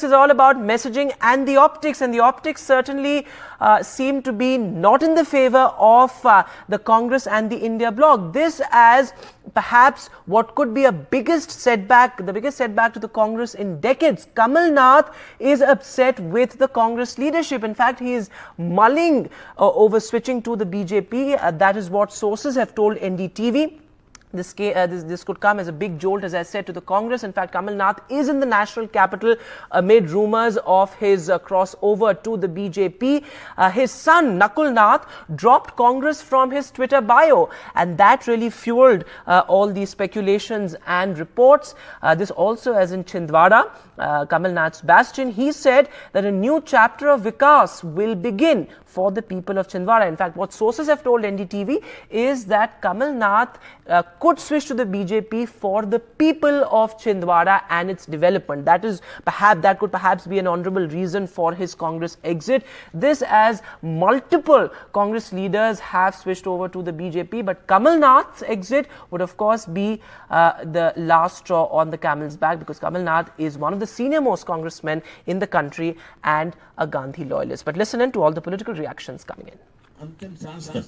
Is all about messaging and the optics certainly seem to be not in the favor of the Congress and the India bloc. This as perhaps what could be the biggest setback to the Congress in decades. Kamal Nath is upset with the Congress leadership. In fact, he is mulling over switching to the BJP. That is what sources have told NDTV. This could come as a big jolt, as I said, to the Congress. In fact, Kamal Nath is in the national capital amid rumours of his crossover to the BJP. His son, Nakul Nath, dropped Congress from his Twitter bio, and that really fueled all these speculations and reports. This also, as in Chhindwara, Kamal Nath's bastion, he said that a new chapter of Vikas will begin for the people of Chhindwara. In fact, what sources have told NDTV is that Kamal Nath could switch to the BJP for the people of Chhindwara and its development. That could perhaps be an honourable reason for his Congress exit. This as multiple Congress leaders have switched over to the BJP, but Kamal Nath's exit would of course be the last straw on the camel's back, because Kamal Nath is one of the senior most congressmen in the country and a Gandhi loyalist. But listen in to all the political reactions coming in. अंतिम सांस तक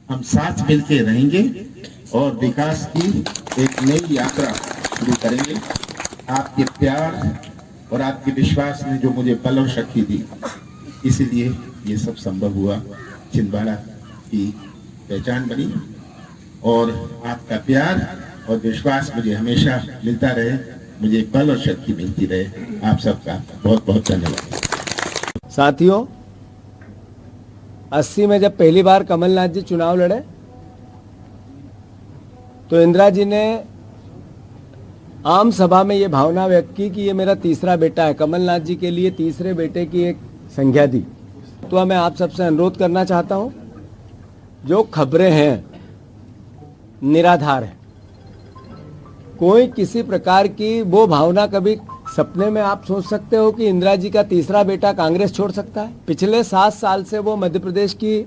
हम साथ मिलकर रहेंगे और विकास की एक नई यात्रा शुरू करेंगे। आपके प्यार और आपके विश्वास ने जो मुझे बल और शक्ति दी, इसीलिए ये सब संभव हुआ। छिंदवाड़ा की पहचान बनी और आपका प्यार और विश्वास मुझे हमेशा मिलता रहे, मुझे बल और शक्ति मिलती रहे। आप सबका बहुत बहुत धन्यवाद। साथियों, 80 में जब पहली बार कमल नाथ जी चुनाव लड़े तो इंदिरा जी ने आम सभा में ये भावना व्यक्त की कि ये मेरा तीसरा बेटा है। कमल नाथ जी के लिए तीसरे बेटे की एक संज्ञा दी। तो मैं आप सबसे अनुरोध करना चाहता हूं, जो खबरें हैं निराधार है। कोई किसी प्रकार की वो भावना, कभी सपने में आप सोच सकते हो कि इंदिरा जी का तीसरा बेटा कांग्रेस छोड़ सकता है? पिछले 7 साल से वो मध्य प्रदेश की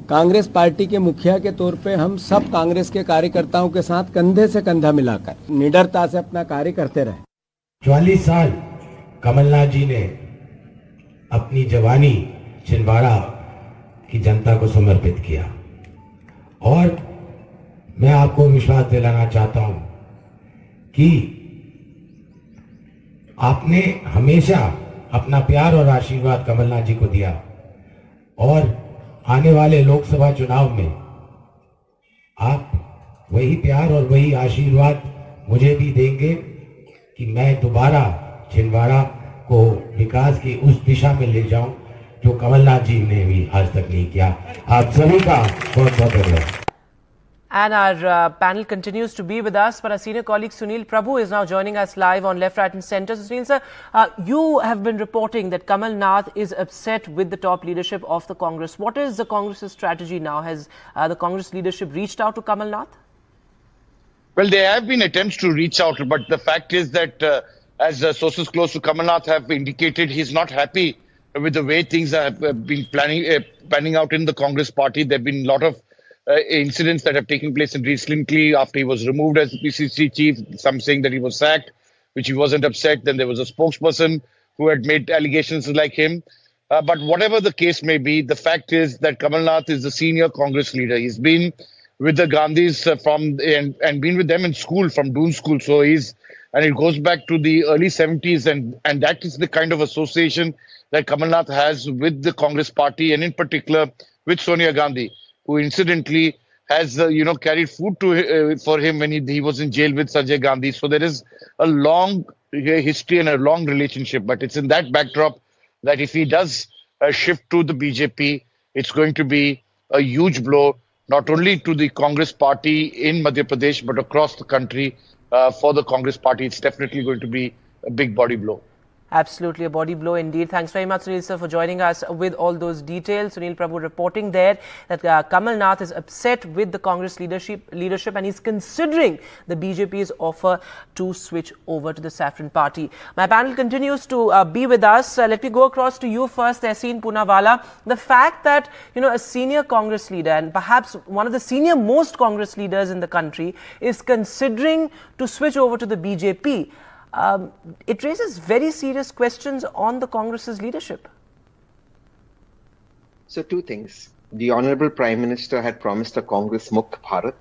कांग्रेस पार्टी के मुखिया के तौर पे हम सब कांग्रेस के कार्यकर्ताओं के साथ कंधे से कंधा मिलाकर निडरता से अपना कार्य करते रहे। 44 साल कमलनाथ जी ने अपनी जवानी छिंदवाड़ा की जनता को समर्पित किया और मैं आपको विश्वास दिलाना चाहता हूं कि आपने हमेशा अपना प्यार और आशीर्वाद कमलनाथ जी को दिया और आने वाले लोकसभा चुनाव में आप वही प्यार और वही आशीर्वाद मुझे भी देंगे कि मैं दोबारा छिंदवाड़ा को विकास की उस दिशा में ले जाऊं जो कमलनाथ जी ने भी आज तक नहीं किया। आप सभी का बहुत बहुत धन्यवाद। And our panel continues to be with us, but our senior colleague Sunil Prabhu is now joining us live on Left, Right and Centre. So Sunil sir, you have been reporting that Kamal Nath is upset with the top leadership of the Congress. What is the Congress's strategy now? Has the Congress leadership reached out to Kamal Nath? Well, there have been attempts to reach out, but the fact is that as sources close to Kamal Nath have indicated, he's not happy with the way things have been panning out in the Congress party. There have been a lot of incidents that have taken place recently after he was removed as the PCC chief, some saying that he was sacked, which he wasn't upset. Then there was a spokesperson who had made allegations like him. But whatever the case may be, the fact is that Kamal Nath is the senior Congress leader. He's been with the Gandhis and been with them in school, from Doon School. So and it goes back to the early 70s, and that is the kind of association that Kamal Nath has with the Congress party, and in particular with Sonia Gandhi, who incidentally has carried food for him when he was in jail with Sanjay Gandhi. So there is a long history and a long relationship. But it's in that backdrop that if he does shift to the BJP, it's going to be a huge blow, not only to the Congress party in Madhya Pradesh, but across the country. For the Congress party, it's definitely going to be a big body blow. Absolutely a body blow indeed. Thanks very much, Sunil sir, for joining us with all those details. Sunil Prabhu reporting there that Kamal Nath is upset with the Congress leadership and he's considering the BJP's offer to switch over to the Saffron Party. My panel continues to be with us. Let me go across to you first, Tehseen Poonawalla. The fact that, a senior Congress leader and perhaps one of the senior most Congress leaders in the country is considering to switch over to the BJP. it raises very serious questions on the Congress's leadership. So two things. The Honorable Prime Minister had promised a Congress Mukt Bharat.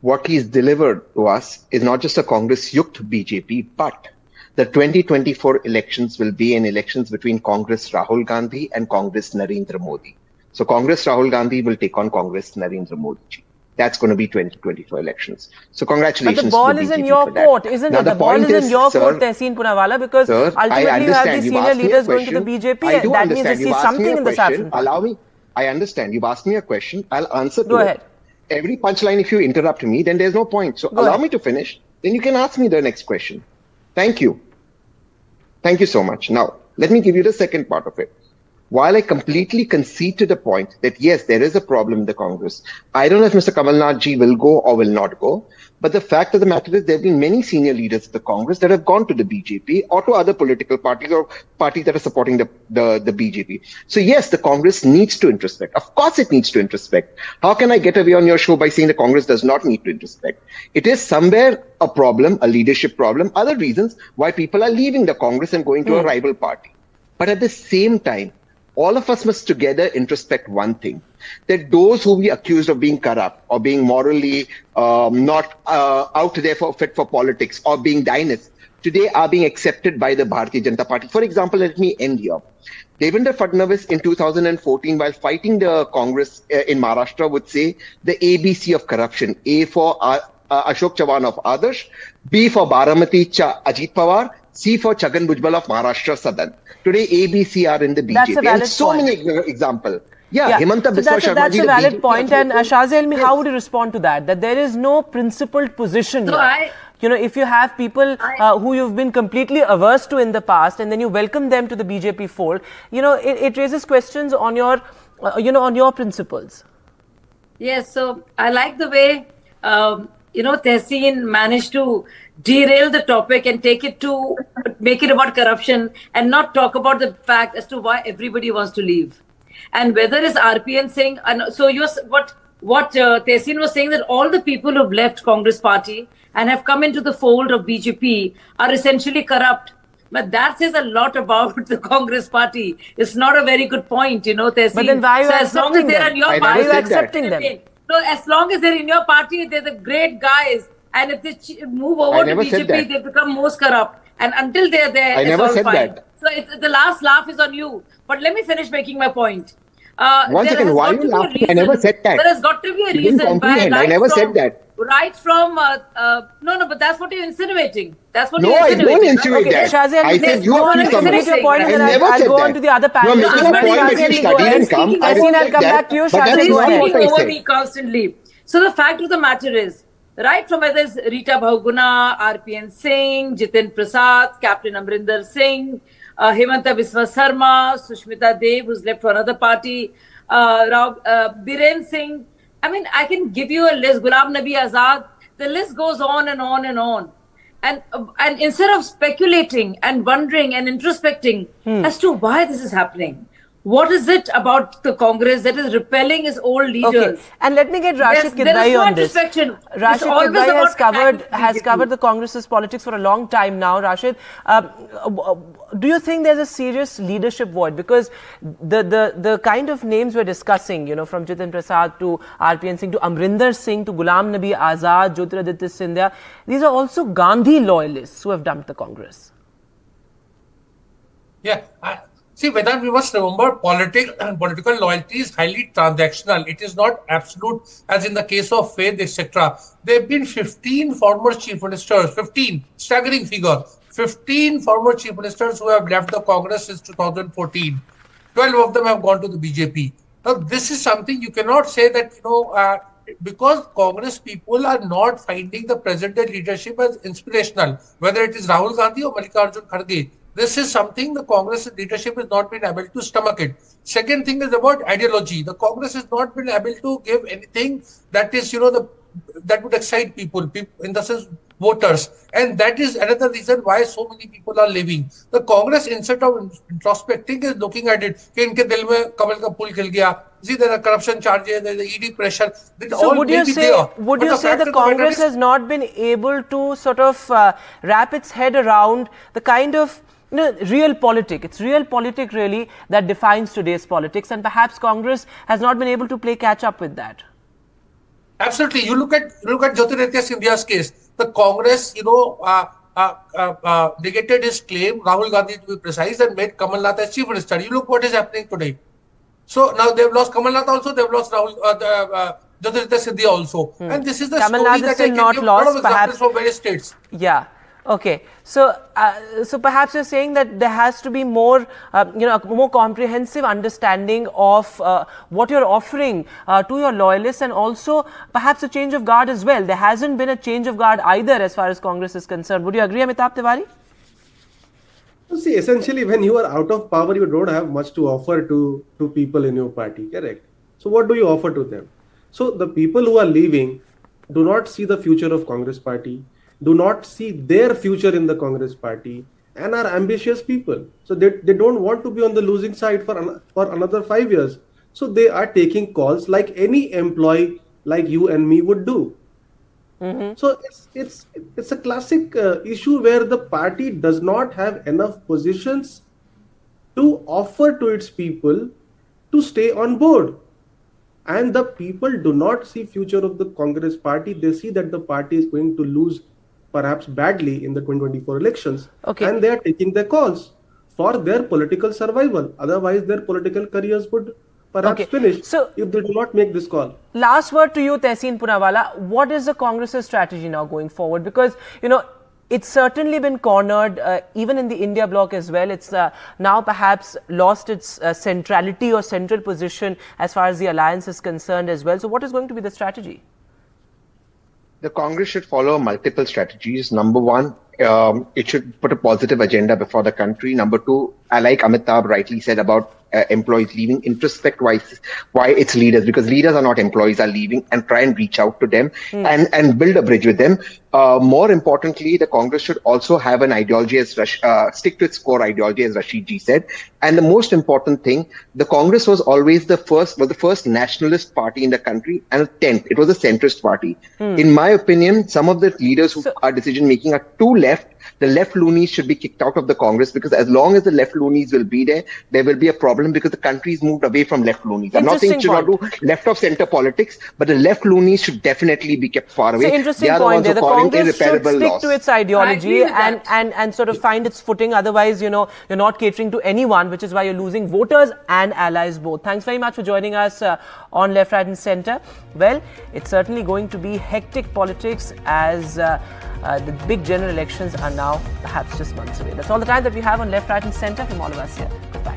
What he's delivered to us is not just a Congress Yukt BJP, but the 2024 elections will be an elections between Congress Rahul Gandhi and Congress Narendra Modi. So Congress Rahul Gandhi will take on Congress Narendra Modi ji. That's going to be 2024 elections. So congratulations. But the ball to is BJP in your for that. court, isn't Now, it? The ball is in your sir, court, Tehseen Punawala, because sir, ultimately you have the senior leaders going to the BJP. I do That means understand. they see You've asked me something a in the question. saffron party. Allow me. I understand. You've asked me a question. I'll answer to Go it. ahead. Every punchline, if you interrupt me, then there's no point. So allow me to finish. Then you can ask me the next question. Thank you. Thank you so much. Now, let me give you the second part of it. While I completely concede to the point that, yes, there is a problem in the Congress, I don't know if Mr. Kamal Nath ji will go or will not go. But the fact of the matter is there have been many senior leaders of the Congress that have gone to the BJP or to other political parties or parties that are supporting the BJP. So, yes, the Congress needs to introspect. Of course, it needs to introspect. How can I get away on your show by saying the Congress does not need to introspect? It is somewhere a problem, a leadership problem, other reasons why people are leaving the Congress and going to a rival party. But at the same time, all of us must together introspect one thing, that those who we accused of being corrupt or being morally not out there for fit for politics or being dynasts, today are being accepted by the Bharatiya Janata Party. For example, let me end here. Devendra Fadnavis in 2014, while fighting the Congress in Maharashtra, would say the ABC of corruption. A for Ashok Chavan of Adarsh, B for Baramati Ajit Pawar, C for Chhagan Bhujbal of Maharashtra Sadan. Today, ABC are in the BJP. That's a valid and so point. many examples. Yeah, Himanta so Biswa Sharma that's ji, a the valid BJP point. And Shazia Elmi, Yes. how would you respond to that? That there is no principled position So here. You know, if you have people who you've been completely averse to in the past, and then you welcome them to the BJP fold, you know, it raises questions on your, on your principles. Yes, so I like the way, Tehseen managed to derail the topic and make it about corruption and not talk about the fact as to why everybody wants to leave. And whether it's RPN saying, so what Tehseen was saying, that all the people who've left Congress party and have come into the fold of BJP are essentially corrupt. But that says a lot about the Congress party. It's not a very good point, Tehseen. But then why are you accepting them? I Why are you never said that. accepting them? No, as long as they're in your party, they're the great guys. And if they move over to never said BJP, that. they become most corrupt. And until they're there, I it's never all said fine. that. So the last laugh is on you. But let me finish making my point. One There second, has why got are you to be a laughing? I never reason- said that. There has got to be a You didn't reason. comprehend. I never said that. Right from, no, but that's what you're insinuating. That's what No, you're I insinuating. don't insinuate Okay, that. Shazia, I said you go are on free and from finish it. your point and I then I'll never said go on that. to the other You are panelists. making a Shazia, point that Shazia, you go ahead. didn't come. I Shazia, don't I'll like come that. back to you. But Shazia, that's go not ahead. what I Speaking over said. me constantly. So the fact of the matter is, right from whether it's Rita Bahuguna, RPN Singh, Jitin Prasad, Captain Amrinder Singh, Himanta Biswa Sarma, Sushmita Dev, who's left for another party, Biren Singh. I mean, I can give you a list. Ghulam Nabi Azad. The list goes on and on and on. And instead of speculating and wondering and introspecting as to why this is happening, what is it about the Congress that is repelling its old leaders? Okay, and let me get Rashid There is Kidwai no on this. introspection. It's Rashid always Kidwai about has covered the Congress's politics for a long time now. Rashid, do you think there's a serious leadership void? Because the kind of names we're discussing, from Jitin Prasad to RPN Singh to Amrinder Singh to Ghulam Nabi Azad, Jyotiraditya Scindia, these are also Gandhi loyalists who have dumped the Congress. Yeah. See, whether we must remember political loyalty is highly transactional. It is not absolute, as in the case of faith, etc. There have been 15 former chief ministers, 15, staggering figure, 15 former chief ministers who have left the Congress since 2014. 12 of them have gone to the BJP. Now, this is something you cannot say that, because Congress people are not finding the present-day leadership as inspirational, whether it is Rahul Gandhi or Mallikarjun Kharge. This is something the Congress leadership has not been able to stomach it. Second thing is about ideology. The Congress has not been able to give anything that is, that would excite people. In the sense, voters, and that is another reason why so many people are leaving. The Congress, instead of introspecting, is looking at it. कि इनके दिल में कमल का फूल खिल गया. See, there are corruption charges, there is ED pressure. So would you say the Congress has not been able to sort of wrap its head around the kind of real politic? It's real politic really that defines today's politics, and perhaps Congress has not been able to play catch up with that. Absolutely. You look at Jyotiraditya Scindia's case. The Congress, negated his claim, Rahul Gandhi to be precise, and made Kamal Nath as chief minister. You look what is happening today. So now they've lost Kamal Nath also, they've lost Jyotiraditya Scindia also. And this is the Kamal story Nath is that I still can not give lost, a lot of examples perhaps. from various states. Yeah. Okay. So, so perhaps you're saying that there has to be more, a more comprehensive understanding of what you're offering to your loyalists, and also perhaps a change of guard as well. There hasn't been a change of guard either as far as Congress is concerned. Would you agree, Amitabh Tiwari? See, essentially, when you are out of power, you don't have much to offer to people in your party, correct? So what do you offer to them? So the people who are leaving do not see the future of Congress party, do not see their future in the Congress party, and are ambitious people. So they don't want to be on the losing side for another 5 years. So they are taking calls like any employee like you and me would do. So it's a classic issue where the party does not have enough positions to offer to its people to stay on board. And the people do not see future of the Congress party. They see that the party is going to lose perhaps badly in the 2024 elections. Okay. And they are taking their calls for their political survival. Otherwise, their political careers would perhaps finish if they do not make this call. Last word to you, Tehseen Poonawalla. What is the Congress's strategy now going forward? Because, it's certainly been cornered, even in the India bloc as well. It's now perhaps lost its centrality or central position as far as the alliance is concerned as well. So what is going to be the strategy? The Congress should follow multiple strategies. Number one, it should put a positive agenda before the country. Number two, I like Amitabh rightly said about employees leaving, introspect why its leaders, because leaders are not employees, are leaving, and try and reach out to them and build a bridge with them. More importantly, the Congress should also have an ideology, as stick to its core ideology, as Rashid ji said. And the most important thing, the Congress was always the first nationalist party in the country, and it was a centrist party. In my opinion, some of the leaders who are decision making are too left. The left loonies should be kicked out of the Congress, because as long as the left loonies will be there, there will be a problem, because the country's moved away from left loonies. I'm not saying it should not do left of center politics, but the left loonies should definitely be kept far away. So interesting point there. The Congress should stick to its ideology and sort of find its footing. Otherwise, you're not catering to anyone, which is why you're losing voters and allies both. Thanks very much for joining us on Left, Right and Centre. Well, it's certainly going to be hectic politics as the big general elections are now perhaps just months away. That's all the time that we have on Left, Right and Centre from all of us here. Goodbye.